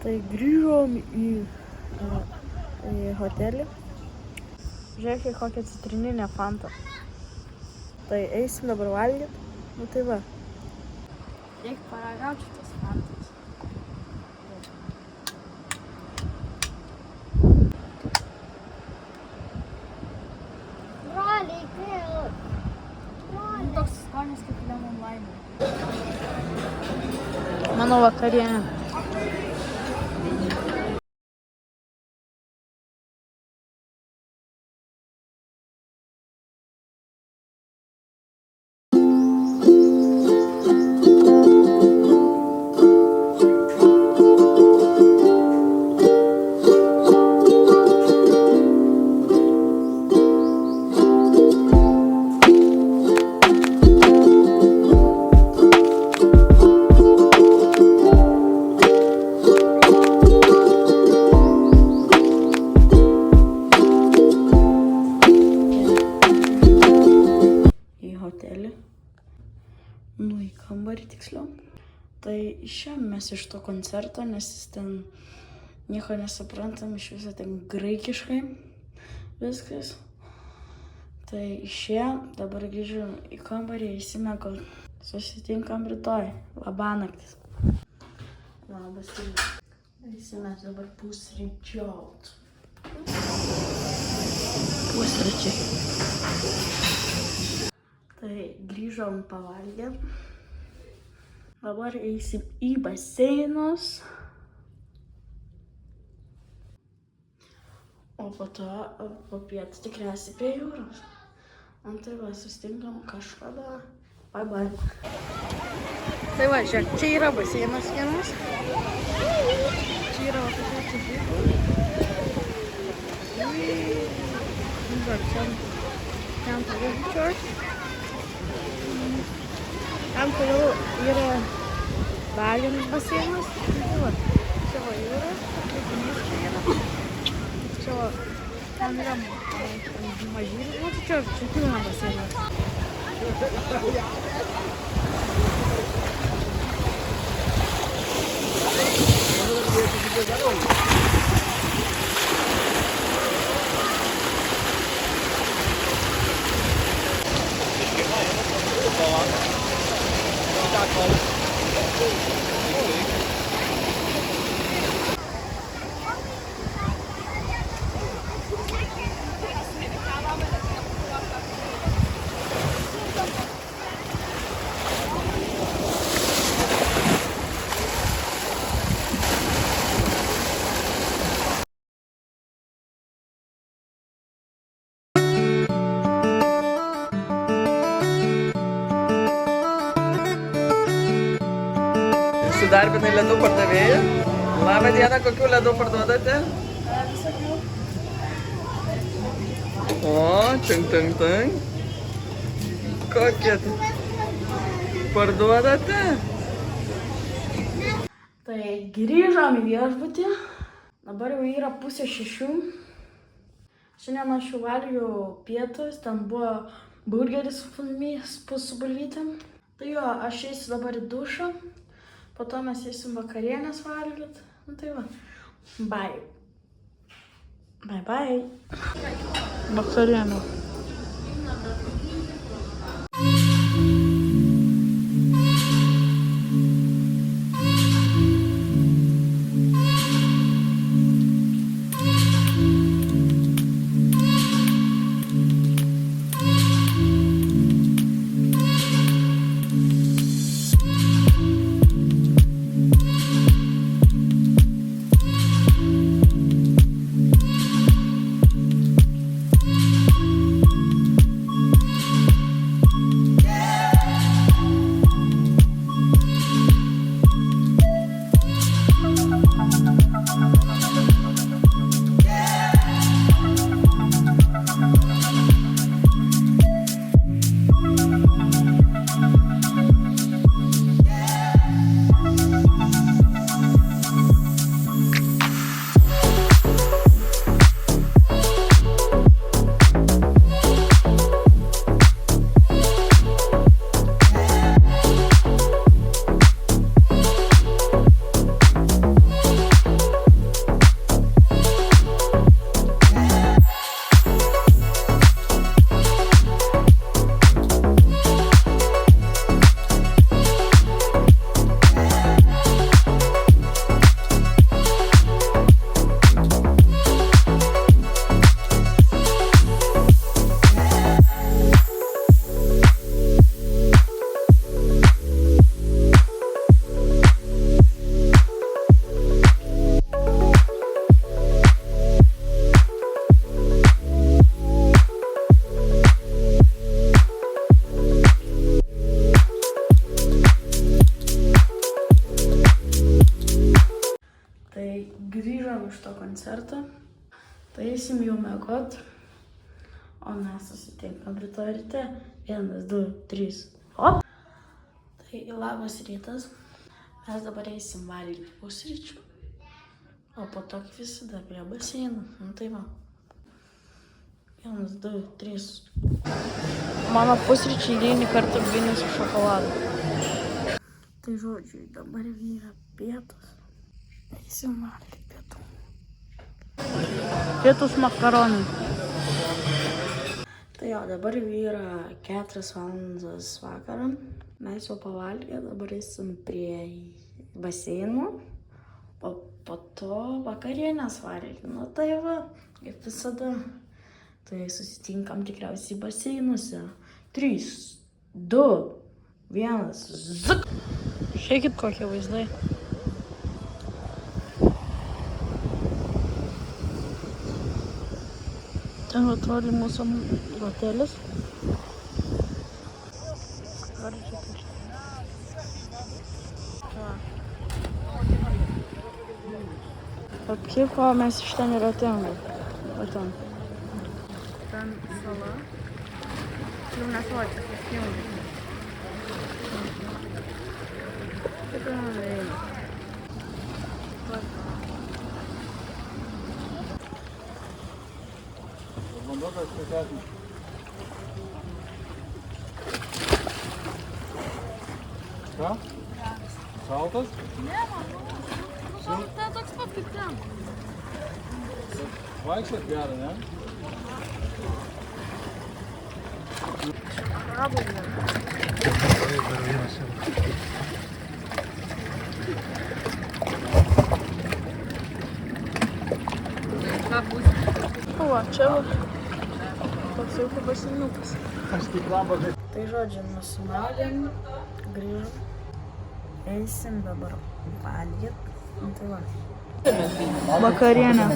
Tai grįžom į hotelį. Žiūrėkit, kokią citrininę fantą. Tai eisim dabar valgyti. Nu tai va. Reikia paragauti šitas fantas. Broliai, kaip? Toks skonis kaip lemon lime. Mano vakarienė. Nu, į kambarį tiksliau. Tai išėjom mes iš to koncerto, nes jis ten nieko nesuprantam, iš viso ten graikiškai viskas. Tai išėjom, dabar grįžom į kambarį, eisime, gal susitinkam rytoj. Labanaktis. Labas rytas. Eisime dabar pusryčiaut. Pusryčiai. Tai grįžom pavalgėm. Dabar eisim į baseinus. O po to, po pietų tikriausiai prie jūros. Tai va, susitinkam kažkada. Bye bye. Tai va, žiūrėk, čia yra baseinas vienas. Čia yra va tokia čiupyklė. Ten toliau church. Ten toliau yra Balinis baseinas. Čia va jūra, traukinys čia yra. Čia va, ten yra mažylis, nu tai čia pilna baseinas. Įsidarbinai ledų pardavėją. Labą dieną, kokių ledų parduodate? Visokių. O, čing. Kokie parduodate? Tai grįžom į viešbutį. Dabar jau yra 5:30. Šiandien aš jau valgiau pietus, ten buvo burgeris su bulvytėm. Tai jo, aš eisiu dabar į dušą. Po to mes eisim vakarienės valgyt. Nu tai va. Bye. Bye. Vakarienė. šio koncerto. Tai eisim jau miegot. O mes susitinkam rytoj ryte. 1, 2, 3. Hop! Tai labas rytas. Mes dabar eisim valgyti pusryčių. O po to kaip visada prie baseino. Nu tai va. 1, 2, 3. Mano pusryčiai 9 kartų blynai su šokoladu. Tai žodžiu, dabar yra pietus. Eisim valgyti pietų. Pietus makaronai. Tai jo, dabar yra 4 valandas vakaro. Mes jau pavalgę, dabar eisim prie baseino. O po to vakarienės valgyti. Nu tai va, kaip visada. Tai susitinkam tikriausiai baseinuose. 3, 2, 1, zuk! Žiūrėkit kokie vaizdai. Ten atrodo mūsų hotelis. Apkiko mes iš ten ir atėjome. O ten. Ten sala. Jau nesvočiu, susijungi. Tikrai. Vanduokas specialiai. Ką? Šaltas? Ne, man. Tai toks pat kaip ten. Vaikščiot gerą, ne? Arabų yra. O, čia toks jau kaip basiniukas. Tai žodžiu, nusimaudėm, grįžom. Eisim dabar valgyt. Tai va. Vakarienė.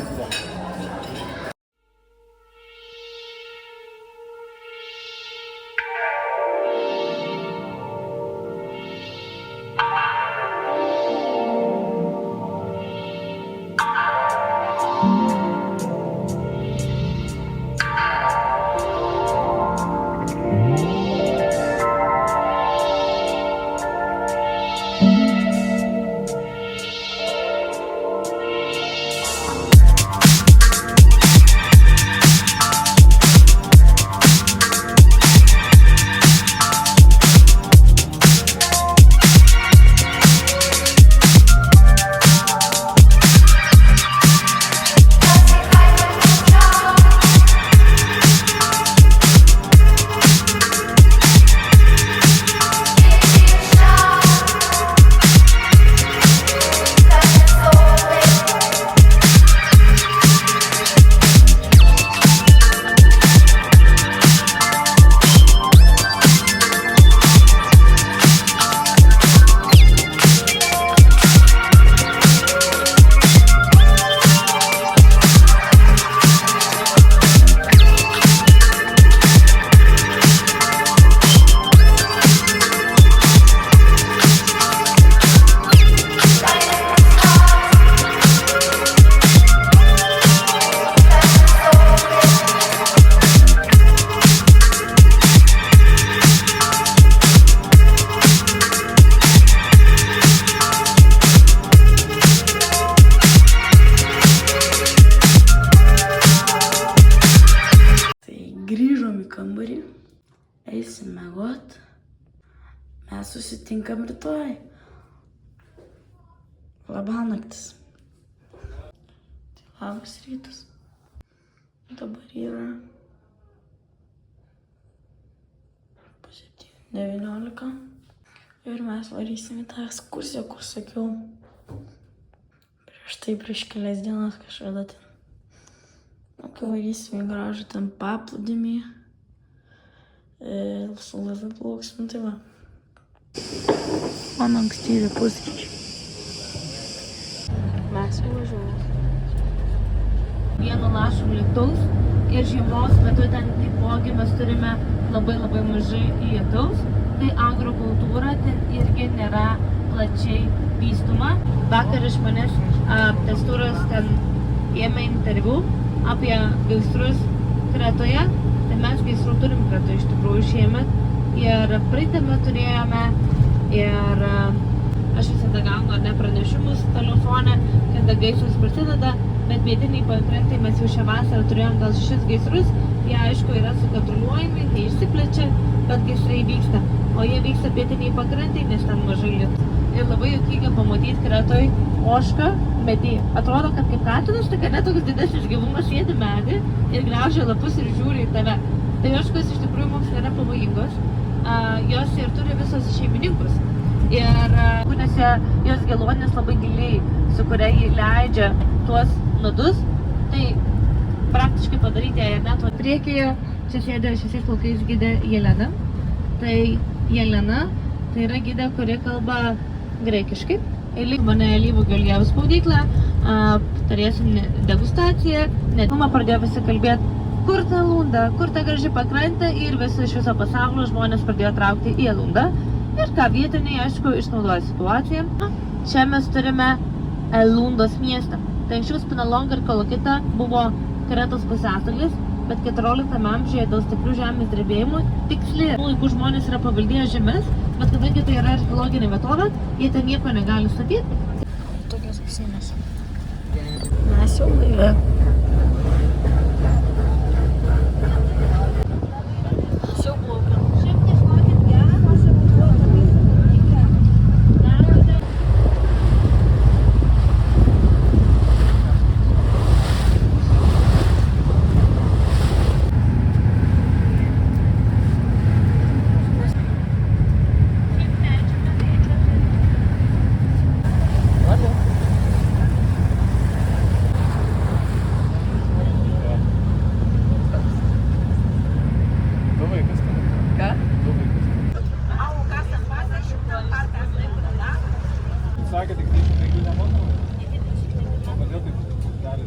Eisim miegot. Mes susitinkam rytoj. Labanaktis. Tai labas rytas. Dabar yra 19. Ir mes varysim į tą ekskursiją, kur sakiau. Prieš kelias dienas kažkada ten. Kai varysim į gražų ten paplūdimį. Su laivai plauksim, tai va. Mano ankstyvi pusryčiai. Mes jau važiuojame. Vieno lašo lietaus ir žiemos metu ten taipogi mes turime labai mažai lietaus. Tai agrokultūra ten irgi nėra plačiai vystoma. Vakar iš manęs tas turas ten ėmė interviu apie gaisrus Kretoje. Tai mes gaisrų turim Kretoje iš tikrųjų šiemet. Ir praeitame turėjome ir aš visada gaunu pranešimus telefone, kada gaisras prasideda, bet vietiniai pakrantai mes jau šią vasarą turėjom gal 6 gaisrus. Jie aišku yra sukontroliuojami, jie išsiplečia, bet gaisrai vyksta. O jie vyksta pietiniai pakrantai, nes ten mažai lietų. Ir labai juokinga pamatyti Kretoj ožką medį. Atrodo, kad kaip katinas, tai kad toks didesnis gyvūnas sėdi medį ir graužia lapus ir žiūri į tave. Tai ožkos iš tikrųjų mums nėra pavojingos. Jos ir turi visos šeimininkus. Ir kūnėse jos geluonės labai giliai, su kuria jį leidžia tuos nudus. Tai praktiškai padaryti ją net. Priekyje čia sėdė šešiais plaukais gidė Jelena. Tai Jelena tai yra gidė, kuri kalba graikiškai. Mane alyvuogių aliejaus spaudyklą, turėsim degustaciją. Mama pradėjo visi kalbėti, kur ta Lunda, kur ta graži pakrantė, ir visi iš viso pasaulio žmonės pradėjo traukti į Lundą. Ir ką vietiniai, aišku, išnaudoja situaciją. Čia mes turime Lundos miestą. Tai anksčiau Spinalonga ir Kolokita buvo Kretos pusiasalis, bet 14 amžiuje dėl stiprių žemės drebėjimų tiksliai laikų žmonės yra paveldėję žemes, bet kadangi tai yra archeologinė vietovė, jie ten nieko negali statyti. Tokios apsimės. Mes jau laive. Mes jau plaukiam. Šiaip tai žinokit gerą, aš jau buvo Sakė, tik 25 nemokamai. Kodėl taip darė?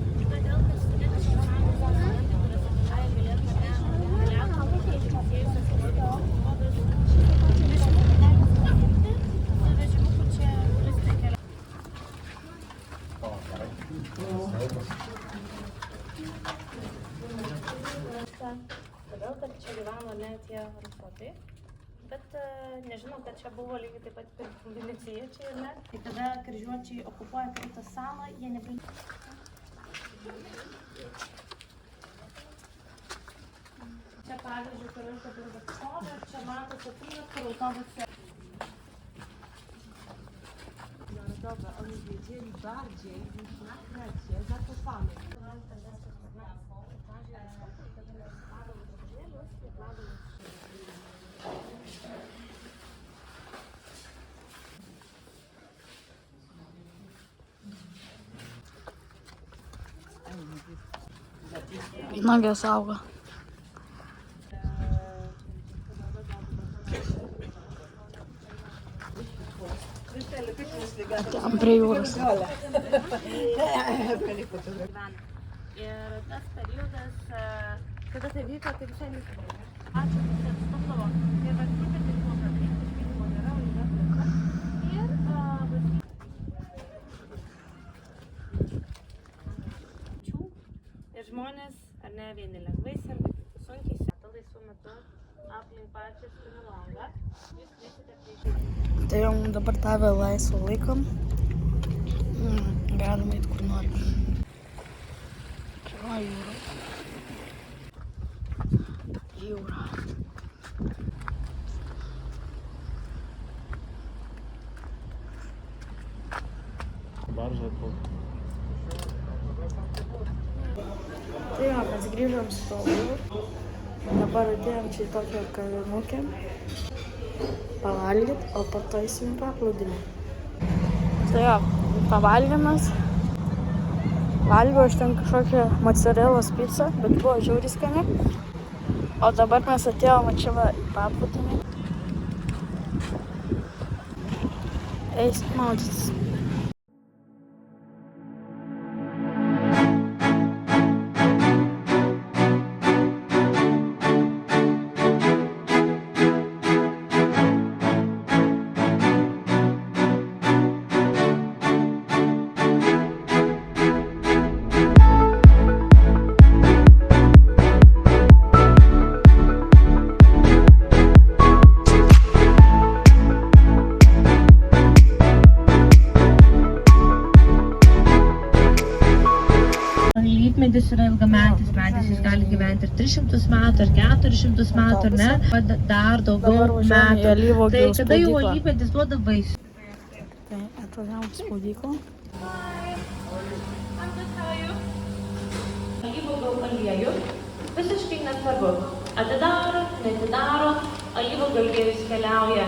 Todėl, kad čia gyveno ne tie rusotai, bet nežinau, kad čia buvo lygiai taip pat ir venecijiečiai, ne? Tai kada kryžiuočiai okupuoja Krito salą, jie nebeigia. Čia pavyzdžiui, kur aš dabar Vatsovė, čia matosi apynas, kur autobusė. Narodowe oni wiedzieli bardziej niż na Krecie zakopane. Nagės auga. Ten prie jūros. Ir tas periodas, kada tai vyko, tai visai nežinau. Ačiū, kad atstumdavo. Ir valstybė tai buvo, kad išvyko nėra, yra plėtra. Ir valstybė. Ir žmonės, ar ne, vieni lengvai serga, kiti sunkiai serga. Laisvu metu aplink pačią Spinalongą. Jūs kviesite prieš. Tai jau dabar tavę laisvą laiką. Galima eiti kur nori. Čia va jūra. Jūra. Baržą atplaukė. Tai jo, mes grįžom su tolu. Dabar atėjom čia į tokią kavinukę. Pavalgyt, o po to eisim į paplūdimį. Tai jo, pavalgymas. Valgiau aš ten kažkokią mozzarellos pizzą, bet buvo žiauriai skani. O dabar mes atėjom čia va į paplūdimį. Eisim maudytis. medis yra ilgametis medis, jis gali gyventi ir 300 metų, ir 400 metų, ar ne? Dar daugiau metų. Tai kada jau alyvmedis duoda vaisių. Tai atvažiavom spaudyklą. Alyvuogių aliejų visiškai nesvarbu. Atidaro, neatidaro, alyvuogių aliejus keliauja.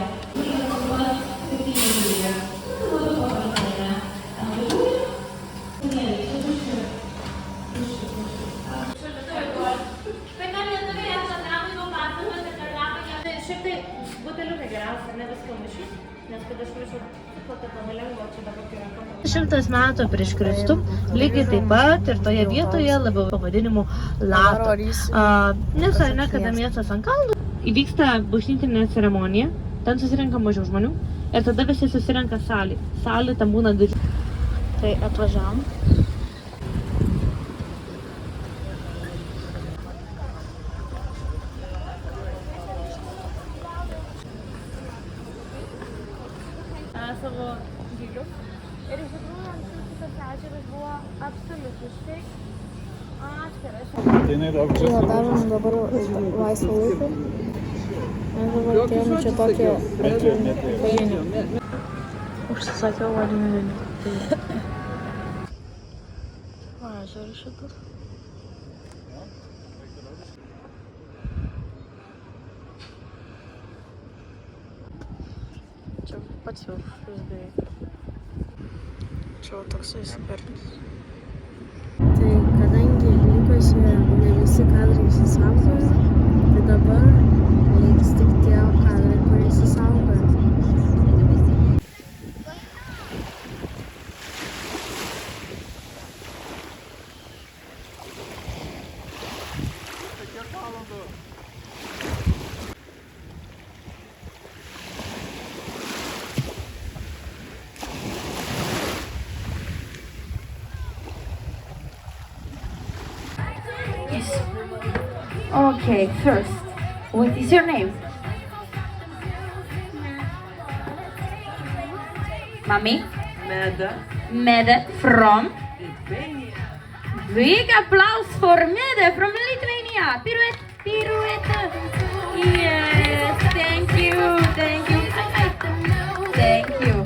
Šiaip tai buteliukai geriausia, ne viską maišys, nes kad aš maišau fotokoną lengvo, čia dabar yra 100 metų prieš Kristų, lygiai taip pat ir toje vietoje labiau pavadinimu Lato. Nes ar ne, kada miestas ant kalnų, įvyksta bažnytinė ceremonija, ten susirenka mažiau žmonių ir tada visi susirenka salį. Salį tam būna didžiulė. Tai atvažiavom. Savo gylius. Ir iš tikrųjų anksčiau šitas ežeras buvo absoliutiškai atskiras. Tai jinai daug Čia darom dabar laisvą laiką. Mes dabar atėjom čia tokią pažinį. Užsisakiau vadinimą. O, ežeras šitas. Čia pats viršus beveik. Čia toksai skarnis. Tai kadangi likusi ne visi kadrai įsisaugojo, tai dabar liks tik tie kadrai, kurie įsisaugojo. Yes. Okay, first, what is your name? Mommy? Mede from? Big applause for Mede from Lithuania. Pirouette, pirouette. Yes, thank you, thank you. Thank you.